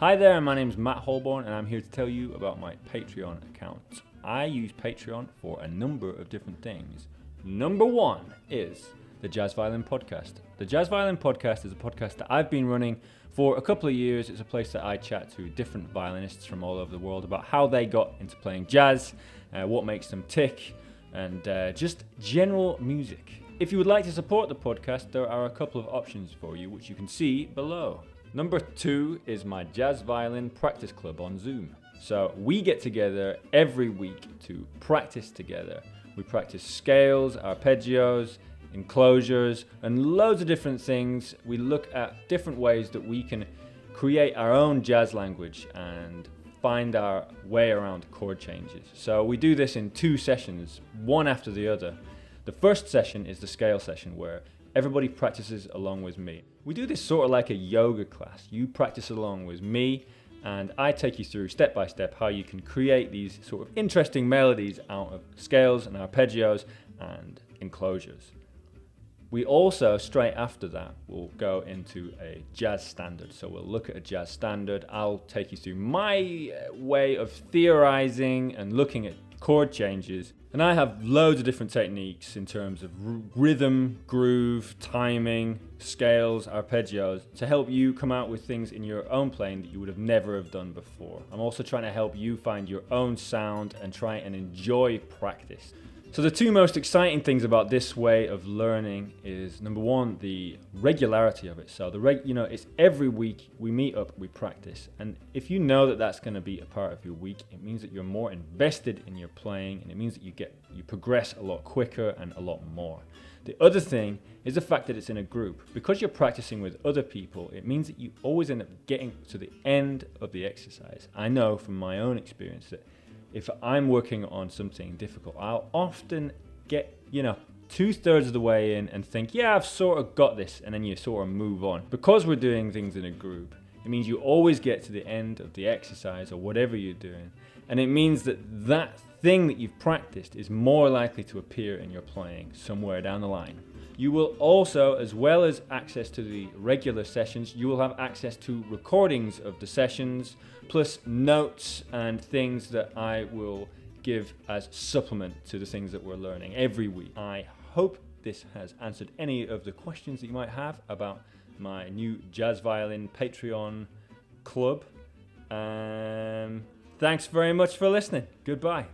Hi there, my name's Matt Holborn and I'm here to tell you about my Patreon account. I use Patreon for a number of different things. Number one is the Jazz Violin Podcast. The Jazz Violin Podcast is a podcast that I've been running for a couple of years. It's a place that I chat to different violinists from all over the world about how they got into playing jazz, what makes them tick, and just general music. If you would like to support the podcast, there are a couple of options for you, which you can see below. Number two is my Jazz Violin Practice Club on Zoom. So we get together every week to practice together. We practice scales, arpeggios, enclosures, and loads of different things. We look at different ways that we can create our own jazz language and find our way around chord changes. So we do this in 2 sessions, one after the other. The first session is the scale session where everybody practices along with me. We do this sort of like a yoga class. You practice along with me and I take you through step by step how you can create these sort of interesting melodies out of scales and arpeggios and enclosures. We also, straight after that, will go into a jazz standard. So we'll look at a jazz standard. I'll take you through my way of theorizing and looking at chord changes. And I have loads of different techniques in terms of rhythm, groove, timing, scales, arpeggios to help you come out with things in your own playing that you would have never have done before. I'm also trying to help you find your own sound and try and enjoy practice. So the 2 most exciting things about this way of learning is, number one, the regularity of it. So it's every week we meet up, we practice. And if you know that that's going to be a part of your week, it means that you're more invested in your playing and it means that you progress a lot quicker and a lot more. The other thing is the fact that it's in a group. Because you're practicing with other people, it means that you always end up getting to the end of the exercise. I know from my own experience that if I'm working on something difficult, I'll often get, 2/3 of the way in and think, yeah, I've sort of got this, and then you sort of move on. Because we're doing things in a group, it means you always get to the end of the exercise or whatever you're doing. And it means that that thing that you've practiced is more likely to appear in your playing somewhere down the line. You will also, as well as access to the regular sessions, you will have access to recordings of the sessions, plus notes and things that I will give as supplement to the things that we're learning every week. I hope this has answered any of the questions that you might have about my new Jazz Violin Patreon club. Thanks very much for listening. Goodbye.